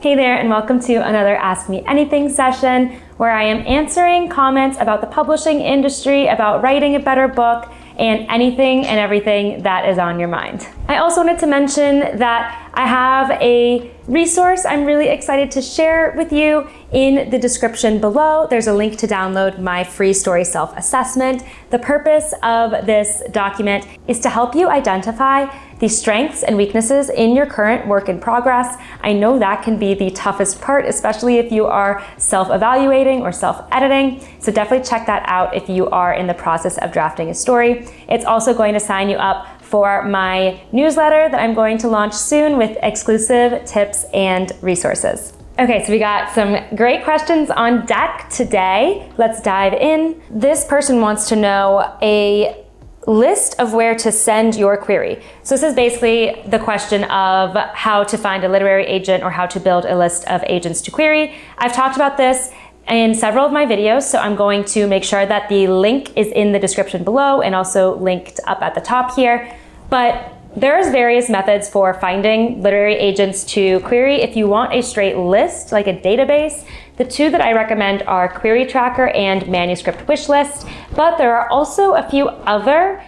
Hey there, and welcome to another Ask Me Anything session where I am answering comments about the publishing industry, about writing a better book, and anything and everything that is on your mind. I also wanted to mention that I have a resource I'm really excited to share with you. In the description below, there's a link to download my free story self-assessment. The purpose of this document is to help you identify the strengths and weaknesses in your current work in progress. I know that can be the toughest part, especially if you are self-evaluating or self-editing. So definitely check that out if you are in the process of drafting a story. It's also going to sign you up for my newsletter that I'm going to launch soon with exclusive tips and resources. Okay, so we got some great questions on deck today. Let's dive in. This person wants to know a list of where to send your query. So this is basically the question of how to find a literary agent or how to build a list of agents to query. I've talked about this in several of my videos, so I'm going to make sure that the link is in the description below and also linked up at the top here. But there's various methods for finding literary agents to query. If you want a straight list, like a database, the two that I recommend are Query Tracker and Manuscript Wishlist. But there are also a few other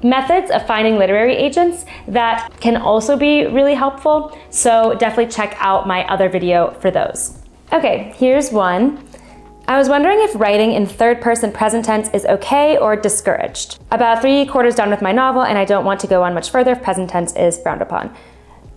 methods of finding literary agents that can also be really helpful. So definitely check out my other video for those. Okay, here's one. I was wondering if writing in third-person present tense is okay or discouraged. About 3/4 done with my novel and I don't want to go on much further if present tense is frowned upon.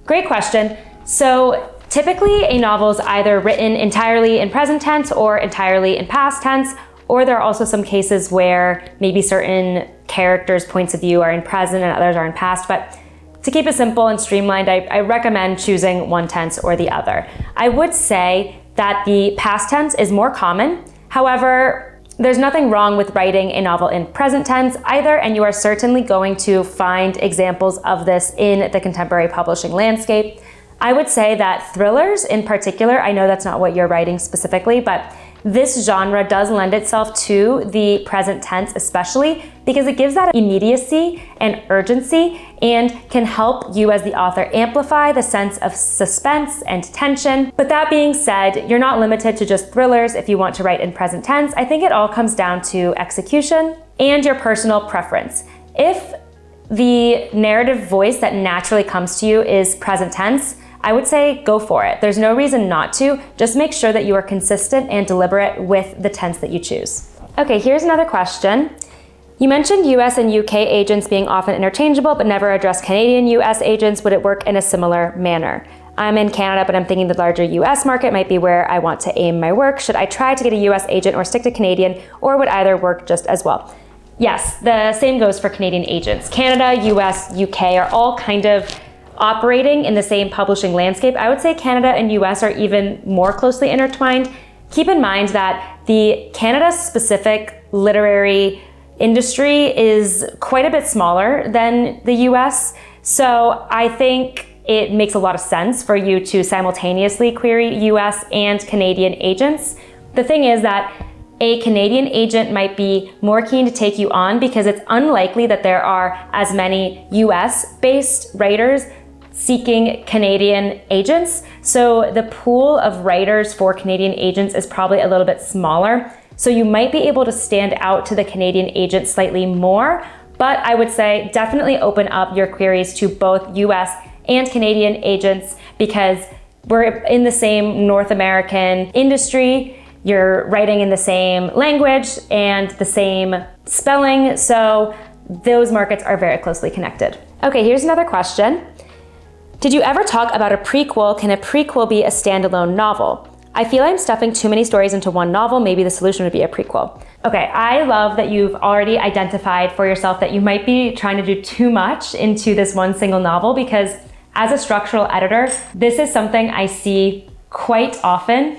Great question. So typically a novel is either written entirely in present tense or entirely in past tense, or there are also some cases where maybe certain characters' points of view are in present and others are in past. But to keep it simple and streamlined, I recommend choosing one tense or the other. I would say that the past tense is more common. However, there's nothing wrong with writing a novel in present tense either, and you are certainly going to find examples of this in the contemporary publishing landscape. I would say that thrillers in particular, I know that's not what you're writing specifically, but this genre does lend itself to the present tense especially because it gives that immediacy and urgency and can help you as the author amplify the sense of suspense and tension. But that being said, you're not limited to just thrillers if you want to write in present tense. I think it all comes down to execution and your personal preference. If the narrative voice that naturally comes to you is present tense, I would say go for it. There's no reason not to. Just make sure that you are consistent and deliberate with the tense that you choose. Okay, here's another question. You mentioned US and UK agents being often interchangeable but never address Canadian US agents. Would it work in a similar manner? I'm in Canada, but I'm thinking the larger US market might be where I want to aim my work. Should I try to get a US agent or stick to Canadian, or would either work just as well? Yes, the same goes for Canadian agents. Canada, US, UK are all kind of operating in the same publishing landscape. I would say Canada and US are even more closely intertwined. Keep in mind that the Canada-specific literary industry is quite a bit smaller than the US, so I think it makes a lot of sense for you to simultaneously query US and Canadian agents. The thing is that a Canadian agent might be more keen to take you on because it's unlikely that there are as many US-based writers seeking Canadian agents. So the pool of writers for Canadian agents is probably a little bit smaller. So you might be able to stand out to the Canadian agent slightly more, but I would say definitely open up your queries to both US and Canadian agents because we're in the same North American industry. You're writing in the same language and the same spelling, so those markets are very closely connected. Okay, here's another question. Did you ever talk about a prequel? Can a prequel be a standalone novel? I feel I'm stuffing too many stories into one novel. Maybe the solution would be a prequel. Okay, I love that you've already identified for yourself that you might be trying to do too much into this one single novel because as a structural editor, this is something I see quite often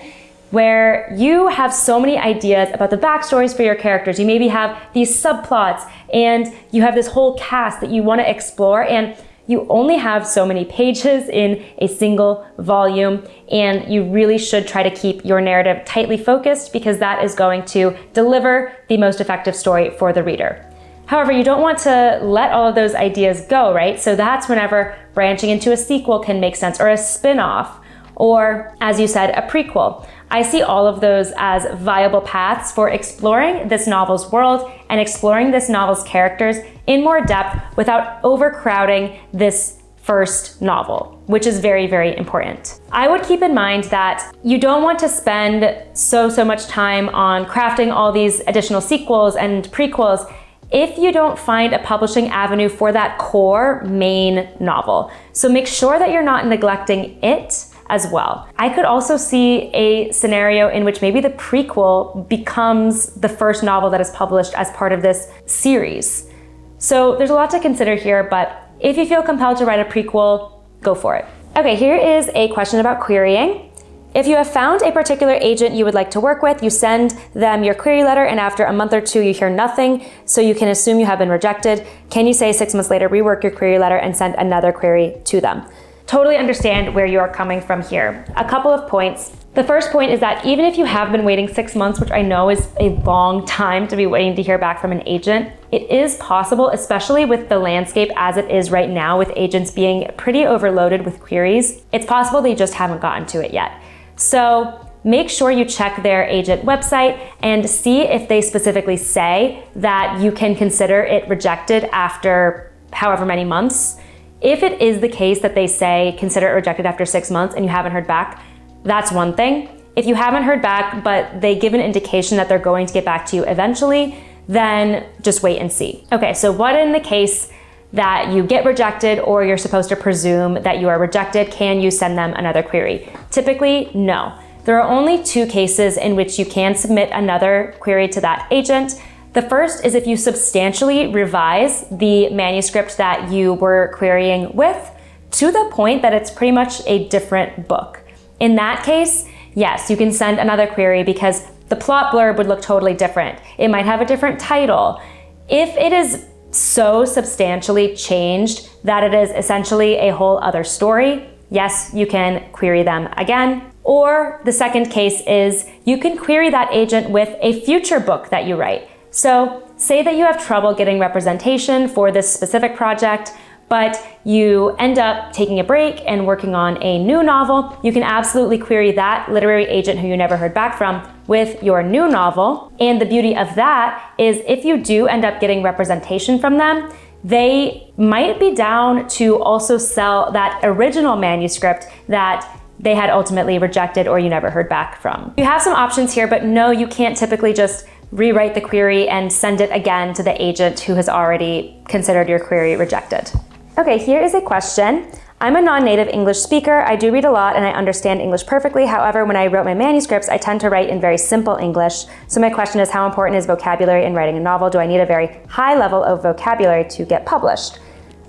where you have so many ideas about the backstories for your characters. You maybe have these subplots and you have this whole cast that you want to explore, and you only have so many pages in a single volume, and you really should try to keep your narrative tightly focused because that is going to deliver the most effective story for the reader. However, you don't want to let all of those ideas go, right? So that's whenever branching into a sequel can make sense, or a spin-off, or, as you said, a prequel. I see all of those as viable paths for exploring this novel's world and exploring this novel's characters in more depth without overcrowding this first novel, which is very, very important. I would keep in mind that you don't want to spend so much time on crafting all these additional sequels and prequels if you don't find a publishing avenue for that core main novel. So make sure that you're not neglecting it as well. I could also see a scenario in which maybe the prequel becomes the first novel that is published as part of this series. So there's a lot to consider here, but if you feel compelled to write a prequel, go for it. Okay, here is a question about querying. If you have found a particular agent you would like to work with, you send them your query letter, and after a month or two you hear nothing, so you can assume you have been rejected. Can you say 6 months later, rework your query letter and send another query to them? Totally understand where you are coming from here. A couple of points. The first point is that even if you have been waiting 6 months, which I know is a long time to be waiting to hear back from an agent, it is possible, especially with the landscape as it is right now, with agents being pretty overloaded with queries, it's possible they just haven't gotten to it yet. So make sure you check their agent website and see if they specifically say that you can consider it rejected after however many months. If it is the case that they say consider it rejected after 6 months and you haven't heard back, that's one thing. If you haven't heard back, but they give an indication that they're going to get back to you eventually, then just wait and see. Okay, so what in the case that you get rejected or you're supposed to presume that you are rejected, can you send them another query? Typically, no. There are only 2 cases in which you can submit another query to that agent. The first is if you substantially revise the manuscript that you were querying with to the point that it's pretty much a different book. In that case, yes, you can send another query because the plot blurb would look totally different. It might have a different title. If it is so substantially changed that it is essentially a whole other story, yes, you can query them again. Or the second case is you can query that agent with a future book that you write. So say that you have trouble getting representation for this specific project, but you end up taking a break and working on a new novel, you can absolutely query that literary agent who you never heard back from with your new novel. And the beauty of that is if you do end up getting representation from them, they might be down to also sell that original manuscript that they had ultimately rejected or you never heard back from. You have some options here, but no, you can't typically just rewrite the query and send it again to the agent who has already considered your query rejected. Okay, here is a question. I'm a non-native English speaker. I do read a lot and I understand English perfectly. However, when I wrote my manuscripts, I tend to write in very simple English. So my question is, how important is vocabulary in writing a novel? Do I need a very high level of vocabulary to get published?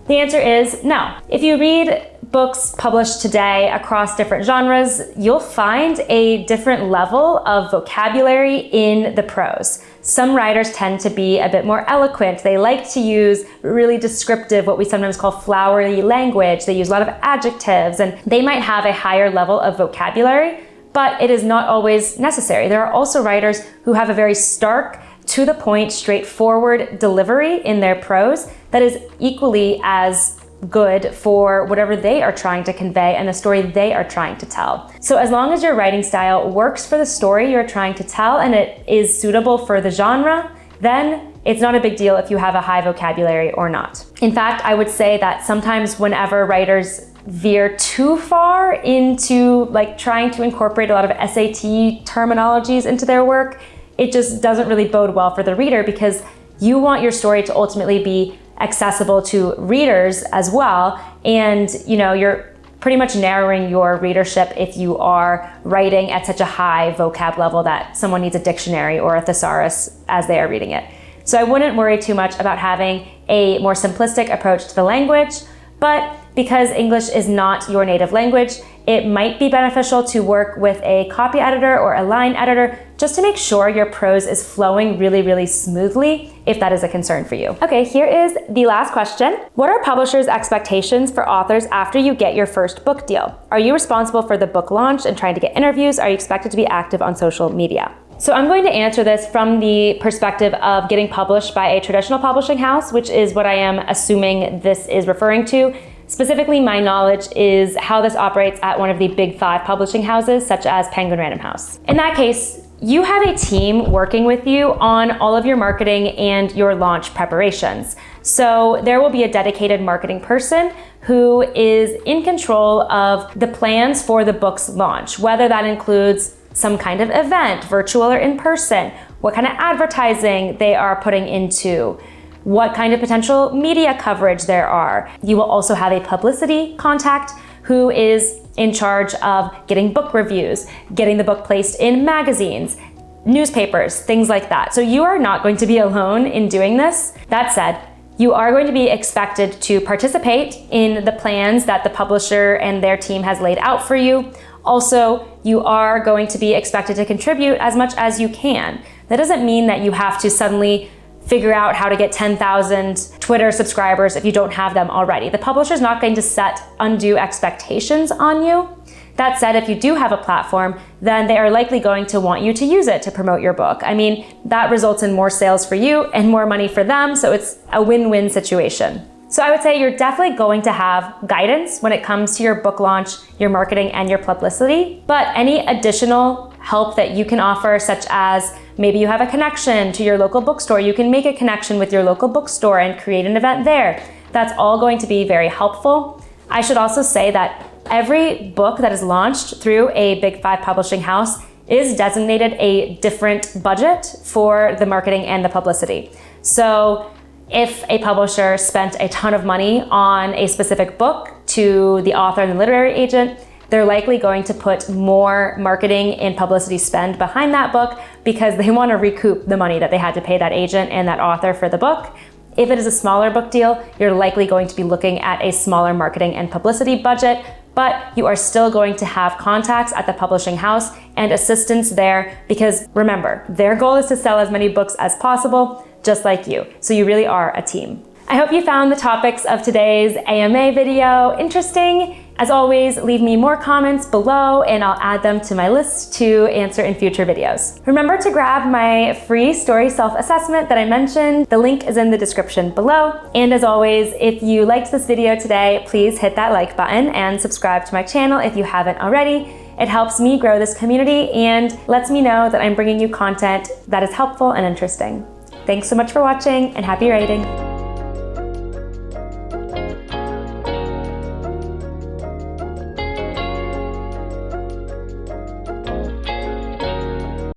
The answer is no. If you read books published today across different genres, you'll find a different level of vocabulary in the prose. Some writers tend to be a bit more eloquent. They like to use really descriptive, what we sometimes call flowery language. They use a lot of adjectives, and they might have a higher level of vocabulary, but it is not always necessary. There are also writers who have a very stark, to the point, straightforward delivery in their prose that is equally as good for whatever they are trying to convey and the story they are trying to tell. So as long as your writing style works for the story you're trying to tell and it is suitable for the genre, then it's not a big deal if you have a high vocabulary or not. In fact, I would say that sometimes whenever writers veer too far into trying to incorporate a lot of SAT terminologies into their work, it just doesn't really bode well for the reader, because you want your story to ultimately be accessible to readers as well. And you're pretty much narrowing your readership if you are writing at such a high vocab level that someone needs a dictionary or a thesaurus as they are reading it. So I wouldn't worry too much about having a more simplistic approach to the language, but because English is not your native language, it might be beneficial to work with a copy editor or a line editor just to make sure your prose is flowing really, really smoothly, if that is a concern for you. Okay, here is the last question. What are publishers' expectations for authors after you get your first book deal? Are you responsible for the book launch and trying to get interviews? Are you expected to be active on social media? So I'm going to answer this from the perspective of getting published by a traditional publishing house, which is what I am assuming this is referring to. Specifically, my knowledge is how this operates at one of the big 5 publishing houses, such as Penguin Random House. In that case, you have a team working with you on all of your marketing and your launch preparations. So there will be a dedicated marketing person who is in control of the plans for the book's launch, whether that includes some kind of event, virtual or in person, what kind of advertising they are putting into, what kind of potential media coverage there are. You will also have a publicity contact who is in charge of getting book reviews, getting the book placed in magazines, newspapers, things like that. So you are not going to be alone in doing this. That said, you are going to be expected to participate in the plans that the publisher and their team has laid out for you. Also, you are going to be expected to contribute as much as you can. That doesn't mean that you have to suddenly figure out how to get 10,000 Twitter subscribers if you don't have them already. The publisher's not going to set undue expectations on you. That said, if you do have a platform, then they are likely going to want you to use it to promote your book. I mean, that results in more sales for you and more money for them, so it's a win-win situation. So I would say you're definitely going to have guidance when it comes to your book launch, your marketing, and your publicity, but any additional help that you can offer, such as maybe you have a connection to your local bookstore, you can make a connection with your local bookstore and create an event there. That's all going to be very helpful. I should also say that every book that is launched through a big 5 publishing house is designated a different budget for the marketing and the publicity. So if a publisher spent a ton of money on a specific book to the author and the literary agent, they're likely going to put more marketing and publicity spend behind that book because they want to recoup the money that they had to pay that agent and that author for the book. If it is a smaller book deal, you're likely going to be looking at a smaller marketing and publicity budget, but you are still going to have contacts at the publishing house and assistants there because remember, their goal is to sell as many books as possible, just like you. So you really are a team. I hope you found the topics of today's AMA video interesting. As always, leave me more comments below and I'll add them to my list to answer in future videos. Remember to grab my free story self-assessment that I mentioned. The link is in the description below. And as always, if you liked this video today, please hit that like button and subscribe to my channel if you haven't already. It helps me grow this community and lets me know that I'm bringing you content that is helpful and interesting. Thanks so much for watching and happy writing.